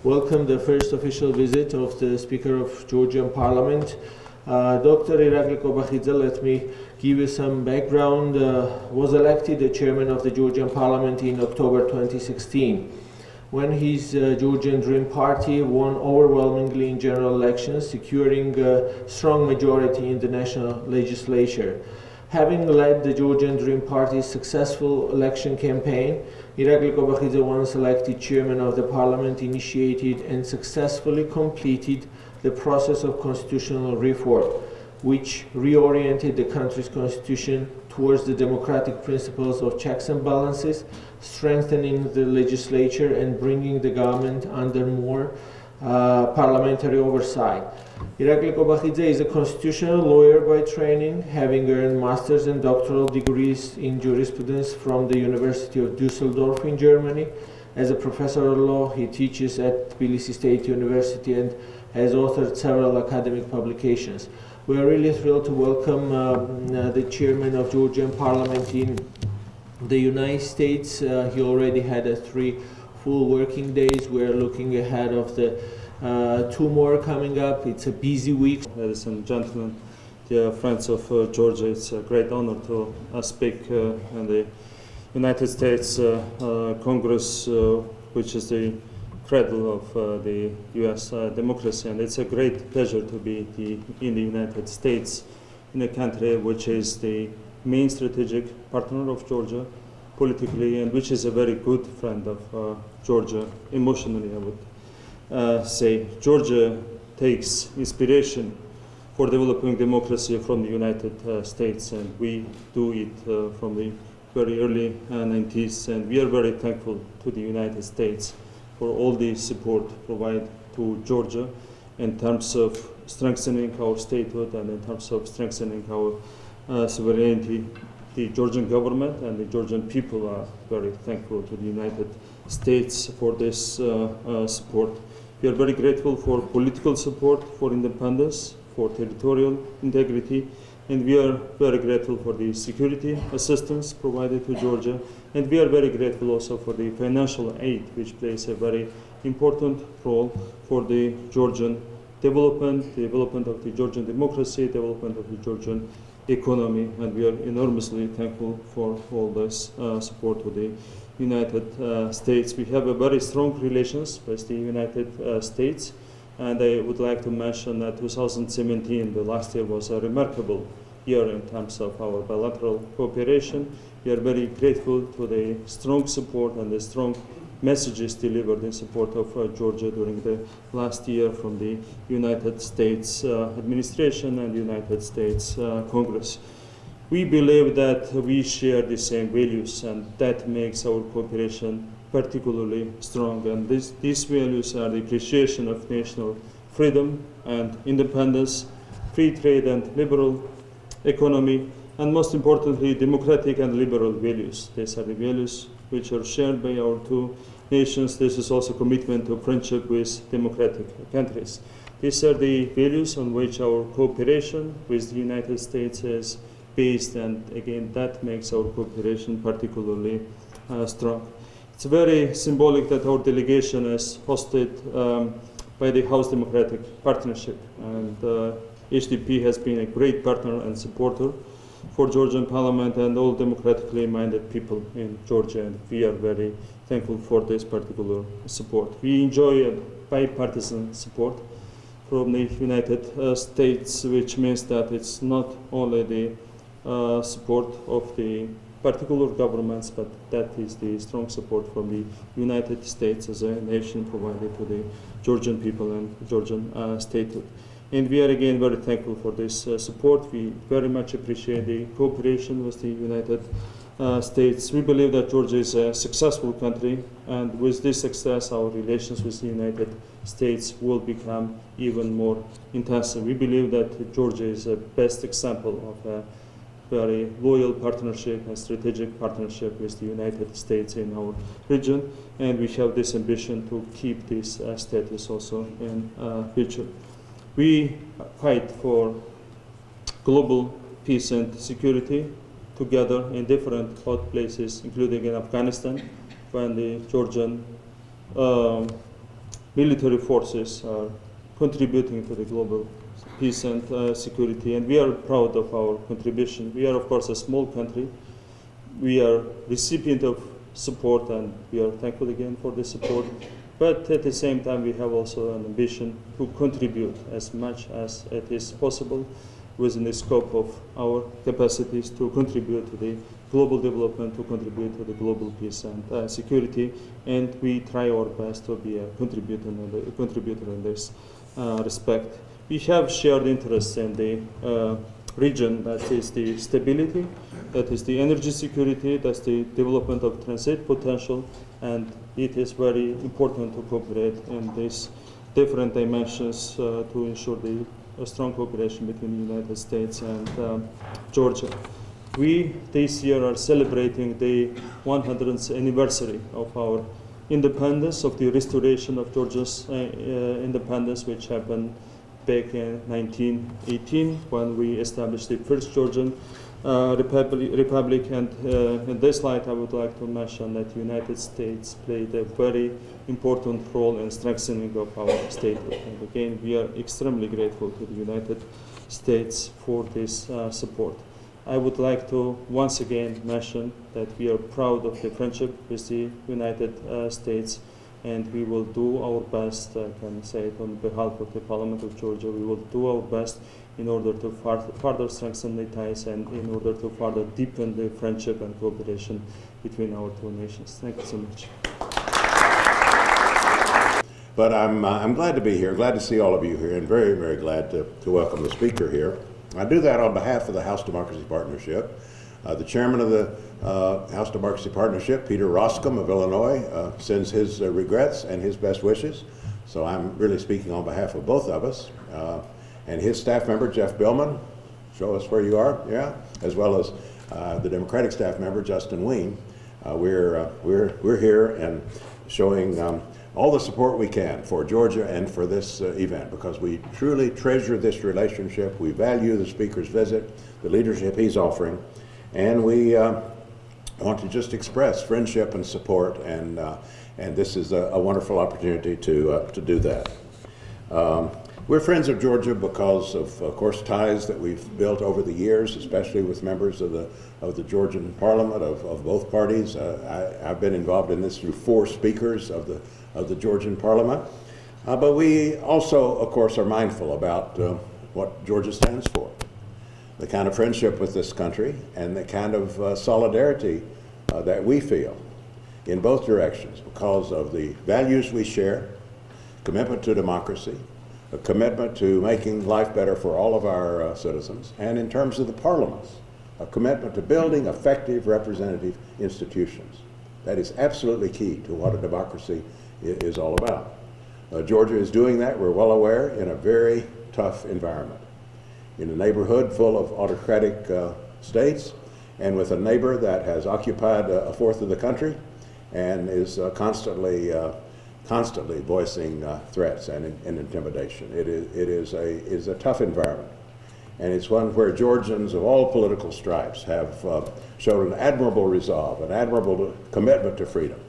Welcome the first official visit of the Speaker of Georgian Parliament, Dr. Iraklii Kobakhidzem. Let me give you some background. Was elected the chairman of the Georgian Parliament in October 2016, when his Georgian Dream Party won overwhelmingly in general elections, securing a strong majority in the national legislature. Having led the Georgian Dream Party's successful election campaign, Iraklii Kobakhidzem, once elected chairman of the parliament, initiated and successfully completed the process of constitutional reform, which reoriented the country's constitution towards the democratic principles of checks and balances, strengthening the legislature and bringing the government under more parliamentary oversight. Iraklii Kobakhidzem is a constitutional lawyer by training, having earned master's and doctoral degrees in jurisprudence from the University of Düsseldorf in Germany. As a professor of law, he teaches at Tbilisi State University and has authored several academic publications. We are really thrilled to welcome the chairman of Georgian Parliament in the United States. He already had 3 full working days. We are looking ahead of the 2 more coming up. It's a busy week. Ladies and gentlemen, dear friends of Georgia, it's a great honor to speak in the United States Congress, which is the cradle of the U.S. democracy, and it's a great pleasure to be in the United States, in a country which is the main strategic partner of Georgia politically, and which is a very good friend of Georgia emotionally, I would say. Georgia takes inspiration for developing democracy from the United States, and we do it from the very early 90s, and we are very thankful to the United States for all the support provided to Georgia in terms of strengthening our statehood and in terms of strengthening our sovereignty. The Georgian government and the Georgian people are very thankful to the United States for this support. We are very grateful for political support, for independence, for territorial integrity, and we are very grateful for the security assistance provided to Georgia, and we are very grateful also for the financial aid, which plays a very important role for the Georgian development, the development of the Georgian democracy, development of the Georgian economy, and we are enormously thankful for all this support to the United States. We have a very strong relations with the United States, and I would like to mention that 2017, the last year, was a remarkable year in terms of our bilateral cooperation. We are very grateful to the strong support and the strong messages delivered in support of Georgia during the last year from the United States administration and United States Congress. We believe that we share the same values, and that makes our cooperation particularly strong. And these values are the appreciation of national freedom and independence, free trade and liberal economy, and most importantly, democratic and liberal values. These are the values which are shared by our 2 nations. This is also commitment to friendship with democratic countries. These are the values on which our cooperation with the United States is based, and again, that makes our cooperation particularly strong. It's very symbolic that our delegation is hosted by the House Democratic Partnership, and HDP has been a great partner and supporter for Georgian parliament and all democratically minded people in Georgia, and we are very thankful for this particular support. We enjoy a bipartisan support from the United States, which means that it's not only the support of the particular governments, but that is the strong support from the United States as a nation provided to the Georgian people and Georgian statehood. And we are again very thankful for this support. We very much appreciate the cooperation with the United States. We believe that Georgia is a successful country, and with this success, our relations with the United States will become even more intensive. We believe that Georgia is a best example of a very loyal partnership and strategic partnership with the United States in our region, and we have this ambition to keep this status also in future. We fight for global peace and security together in different hot places, including in Afghanistan, when the Georgian military forces are contributing to the global peace and security, and we are proud of our contribution. We are, of course, a small country. We are recipient of support, and we are thankful again for the support. But at the same time, we have also an ambition to contribute as much as it is possible within the scope of our capacities to contribute to the global development, to contribute to the global peace and security, and we try our best to be a contributor in this respect. We have shared interests in the region, that is the stability, that is the energy security, that's the development of transit potential, and it is very important to cooperate in these different dimensions to ensure the strong cooperation between the United States and Georgia. We this year are celebrating the 100th anniversary of our independence, of the restoration of Georgia's independence, which happened back in 1918 when we established the first Georgian republic. And in this light, I would like to mention that the United States played a very important role in strengthening of our statehood. And again, we are extremely grateful to the United States for this support. I would like to once again mention that we are proud of the friendship with the United States, and we will do our best, I can say it on behalf of the Parliament of Georgia, we will do our best in order to further strengthen the ties and in order to further deepen the friendship and cooperation between our two nations. Thank you so much. But I'm glad to be here, glad to see all of you here, and very, very glad to welcome the speaker here. I do that on behalf of the House Democracy Partnership. The chairman of the House Democracy Partnership, Peter Roscom of Illinois, sends his regrets and his best wishes. So I'm really speaking on behalf of both of us. And his staff member, Jeff Billman, show us where you are, yeah, as well as the Democratic staff member, Justin Ween. We're here and showing all the support we can for Georgia and for this event, because we truly treasure this relationship. We value the speaker's visit, the leadership he's offering, and we want to just express friendship and support, and this is a wonderful opportunity to do that. We're friends of Georgia because of course, ties that we've built over the years, especially with members of the Georgian Parliament of both parties. I've been involved in this through 4 speakers of the Georgian Parliament. But we also, of course, are mindful about what Georgia stands for, the kind of friendship with this country and the kind of solidarity that we feel in both directions because of the values we share, commitment to democracy, a commitment to making life better for all of our citizens, and in terms of the parliaments, a commitment to building effective representative institutions. That is absolutely key to what a democracy is all about. Georgia is doing that, we're well aware, in a very tough environment, in a neighborhood full of autocratic states, and with a neighbor that has occupied a fourth of the country and is constantly voicing threats and intimidation. It is a tough environment, and it's one where Georgians of all political stripes have shown an admirable resolve, an admirable commitment to freedom,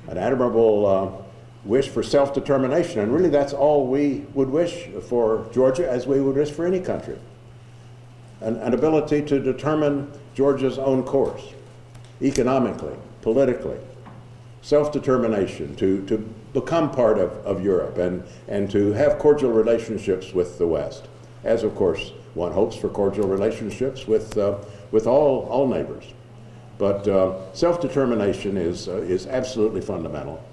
an admirable wish for self-determination, and really that's all we would wish for Georgia, as we would wish for any country. an ability to determine Georgia's own course, economically, politically, self-determination, to become part of Europe and to have cordial relationships with the West, as of course one hopes for cordial relationships with all neighbors. But self-determination is absolutely fundamental,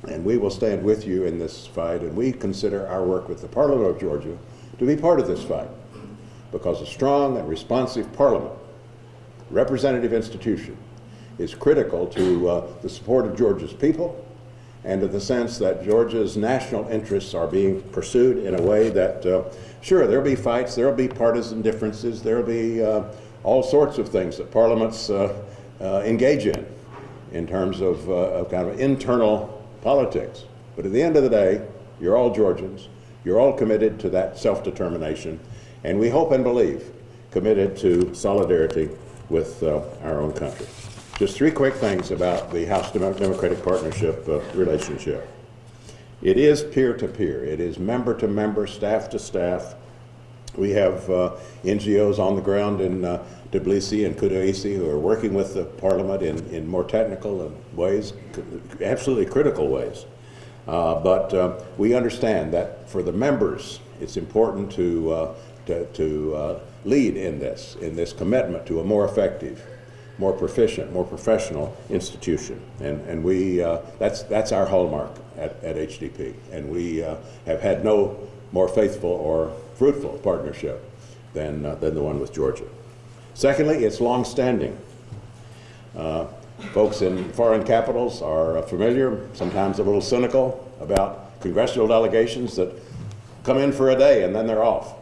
and we will stand with you in this fight, and we consider our work with the Parliament of Georgia to be part of this fight, because a strong and responsive Parliament, representative institution, is critical to the support of Georgia's people and to the sense that Georgia's national interests are being pursued in a way that, sure, there'll be fights, there'll be partisan differences, there'll be all sorts of things that parliaments engage in terms of kind of internal politics. But at the end of the day, you're all Georgians, you're all committed to that self-determination, and we hope and believe committed to solidarity with our own country. Just three quick things about the House Democratic Partnership relationship. It is peer-to-peer. It is member-to-member, staff-to-staff. We have NGOs on the ground in Tbilisi and Kutaisi who are working with the Parliament in more technical ways, absolutely critical ways. But we understand that for the members, it's important to lead in this commitment to a more effective, more proficient, more professional institution, and we that's our hallmark at HDP, and we have had no more faithful or fruitful partnership than the one with Georgia. Secondly, it's long-standing. Folks in foreign capitals are familiar, sometimes a little cynical about congressional delegations that come in for a day and then they're off.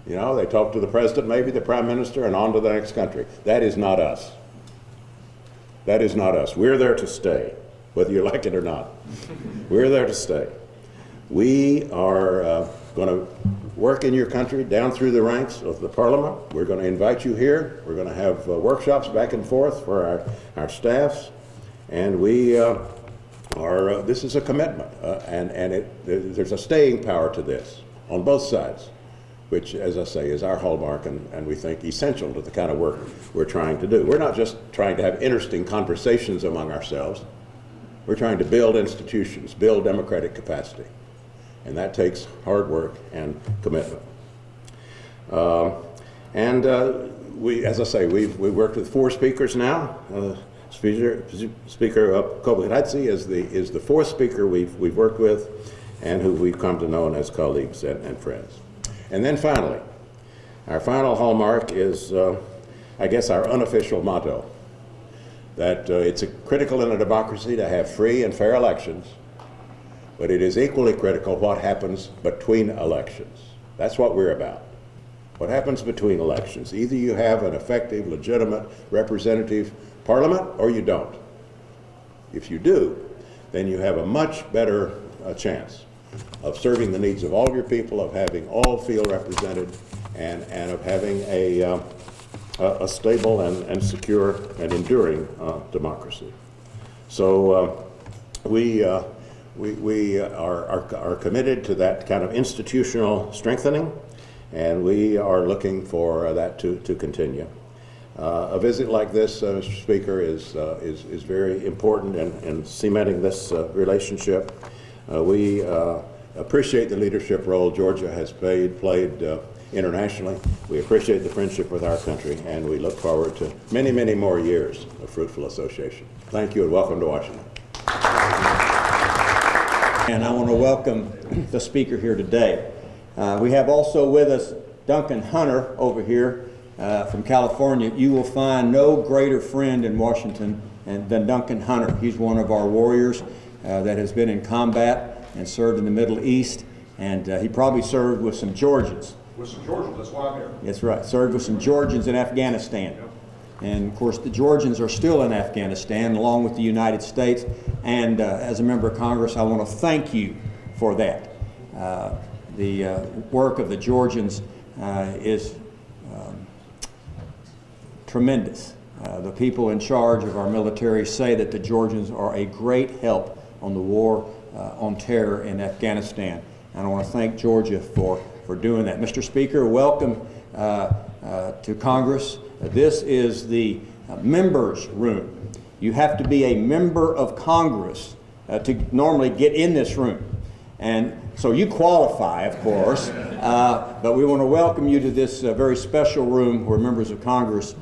You know, they talk to the president, maybe the prime minister, and on to the next country. That is not us. That is not us. We're there to stay, whether you like it or not. We're there to stay. We are going to work in your country down through the ranks of the Parliament. We're going to invite you here. We're going to have workshops back and forth for our staffs. And we this is a commitment. And there's a staying power to this on both sides, which, as I say, is our hallmark and we think essential to the kind of work we're trying to do. We're not just trying to have interesting conversations among ourselves. We're trying to build institutions, build democratic capacity. And that takes hard work and commitment. We, as I say, we've worked with 4 speakers now. Speaker Kobakidze is the 4th speaker we've worked with and who we've come to know as colleagues and friends. And then finally, our final hallmark is, I guess, our unofficial motto, that it's critical in a democracy to have free and fair elections, but it is equally critical what happens between elections. That's what we're about. What happens between elections? Either you have an effective, legitimate, representative parliament, or you don't. If you do, then you have a much better chance of serving the needs of all your people, of having all feel represented, and of having a stable and secure and enduring democracy. So we are committed to that kind of institutional strengthening, and we are looking for that to continue. A visit like this, Mr. Speaker, is very important in cementing this relationship. We appreciate the leadership role Georgia has played internationally. We appreciate the friendship with our country, and we look forward to many, many more years of fruitful association. Thank you, and welcome to Washington. And I want to welcome the speaker here today. We have also with us Duncan Hunter over here from California. You will find no greater friend in Washington than Duncan Hunter. He's one of our warriors that has been in combat and served in the Middle East, and he probably served with some Georgians. With some Georgians, that's why I'm here. That's right, served with some Georgians in Afghanistan. Yep. And of course the Georgians are still in Afghanistan along with the United States, and as a member of Congress I want to thank you for that. The work of the Georgians is tremendous. The people in charge of our military say that the Georgians are a great help on the war on terror in Afghanistan. And I want to thank Georgia for doing that. Mr. Speaker, welcome to Congress. This is the members' room. You have to be a member of Congress to normally get in this room. And so you qualify, of course, but we want to welcome you to this very special room where members of Congress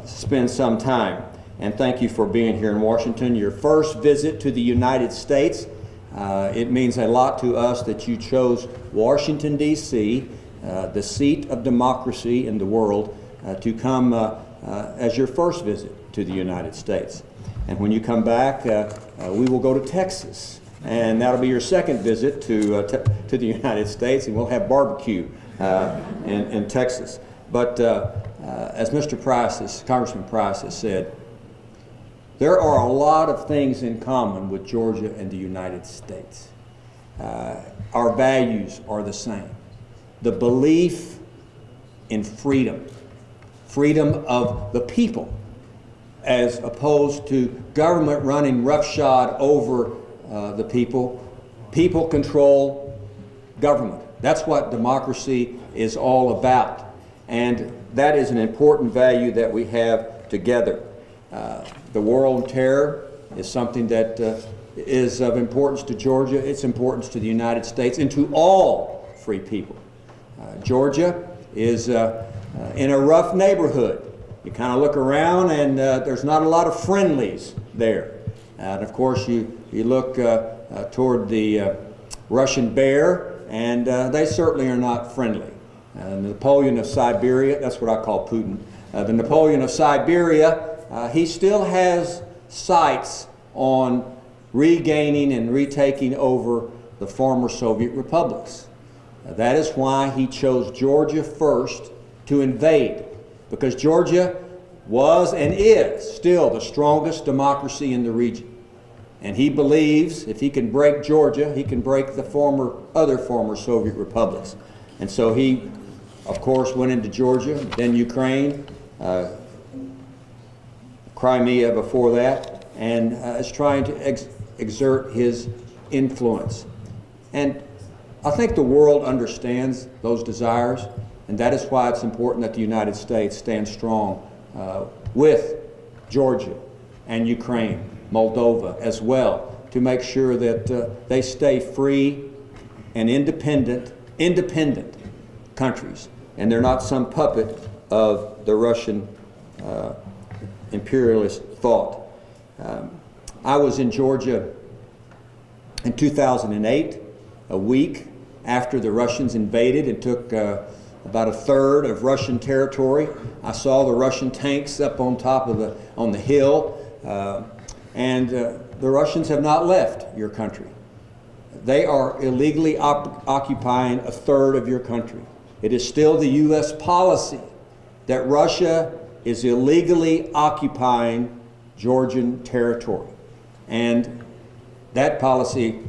spend some time. And thank you for being here in Washington. Your first visit to the United States. It means a lot to us that you chose Washington, D.C., the seat of democracy in the world, to come as your first visit to the United States. And when you come back, we will go to Texas. And that'll be your second visit to the United States, and we'll have barbecue in Texas. But as Mr. Price, Congressman Price has said, there are a lot of things in common with Georgia and the United States. Our values are the same. The belief in freedom, freedom of the people, as opposed to government running roughshod over the people. People control government. That's what democracy is all about. And that is an important value that we have together. The war on terror is something that is of importance to Georgia, its importance to the United States, and to all free people. Georgia is in a rough neighborhood. You kind of look around and there's not a lot of friendlies there. And of course you look toward the Russian bear, and they certainly are not friendly. Napoleon of Siberia, that's what I call Putin, the Napoleon of Siberia, he still has sights on regaining and retaking over the former Soviet republics. That is why he chose Georgia first to invade, because Georgia was and is still the strongest democracy in the region. And he believes if he can break Georgia, he can break the other former Soviet republics. And so he, of course, went into Georgia, then Ukraine, Crimea before that, and is trying to exert his influence. And I think the world understands those desires, and that is why it's important that the United States stands strong with Georgia and Ukraine, Moldova as well, to make sure that they stay free and independent countries, and they're not some puppet of the Russian imperialist thought. I was in Georgia in 2008, a week after the Russians invaded and took about a third of Russian territory. I saw the Russian tanks up on top of on the hill, and the Russians have not left your country. They are illegally occupying a third of your country. It is still the U.S. policy that Russia is illegally occupying Georgian territory. And that policy,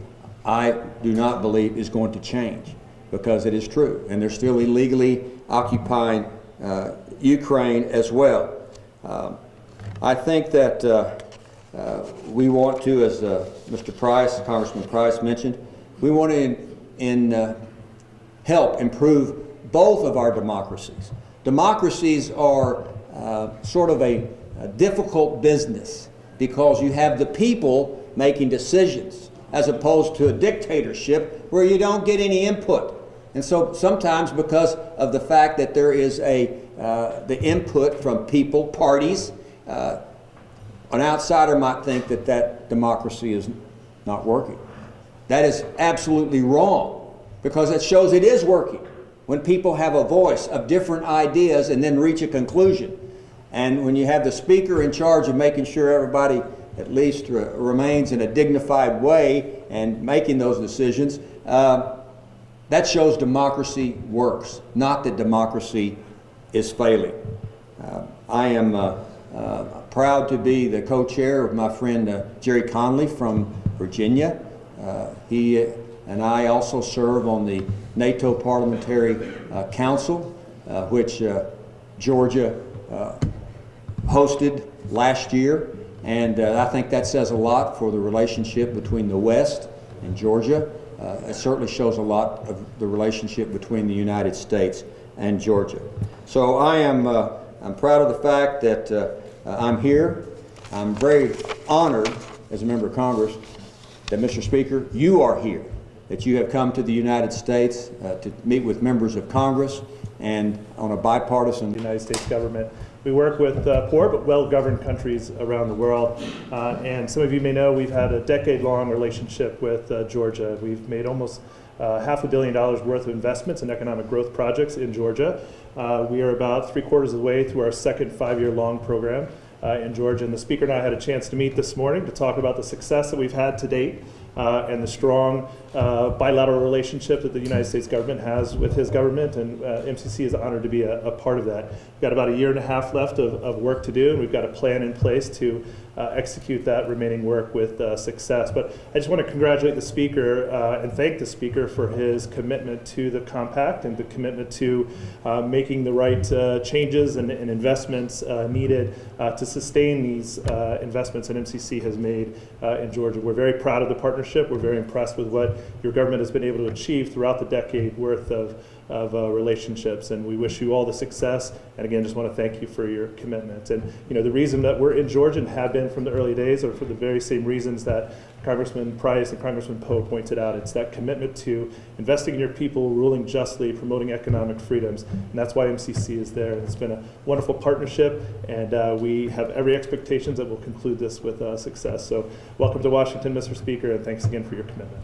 I do not believe, is going to change, because it is true. And they're still illegally occupying Ukraine as well. I think that we want to, as Mr. Price, Congressman Price mentioned, we want to help improve both of our democracies. Democracies are sort of a difficult business, because you have the people making decisions, as opposed to a dictatorship where you don't get any input. And so sometimes, because of the fact that there is the input from people, parties, an outsider might think that democracy is not working. That is absolutely wrong, because it shows it is working when people have a voice of different ideas and then reach a conclusion. And when you have the speaker in charge of making sure everybody at least remains in a dignified way and making those decisions, that shows democracy works, not that democracy is failing. I am proud to be the co-chair of my friend Jerry Conley from Virginia. He and I also serve on the NATO Parliamentary Council, which Georgia hosted last year. And I think that says a lot for the relationship between the West and Georgia. It certainly shows a lot of the relationship between the United States and Georgia. So I'm proud of the fact that I'm here. I'm very honored as a member of Congress that, Mr. Speaker, you are here, that you have come to the United States to meet with members of Congress and on a bipartisan. The United States government. We work with poor but well-governed countries around the world, and some of you may know we've had a decade-long relationship with Georgia. We've made almost $500 million worth of investments in economic growth projects in Georgia. We are about 3/4 of the way through our second 5-year-long program in Georgia, and the Speaker and I had a chance to meet this morning to talk about the success that we've had to date and the strong bilateral relationship that the United States government has with his government, and MCC is honored to be a part of that. We've got about a 1.5 years left of work to do, and we've got a plan in place to execute that remaining work with success. But I just want to congratulate the Speaker and thank the Speaker for his commitment to the compact and the commitment to making the right changes and investments needed to sustain these investments that MCC has made in Georgia. We're very proud of the partnership. We're very impressed with what your government has been able to achieve throughout the decade worth of relationships, and we wish you all the success. And again, just want to thank you for your commitment. And you know, the reason that we're in Georgia and have been from the early days are for the very same reasons that Congressman Price and Congressman Poe pointed out. It's that commitment to investing in your people, ruling justly, promoting economic freedoms, and that's why MCC is there. And it's been a wonderful partnership, and we have every expectation that we'll conclude this with success. So welcome to Washington, Mr. Speaker, and thanks again for your commitment.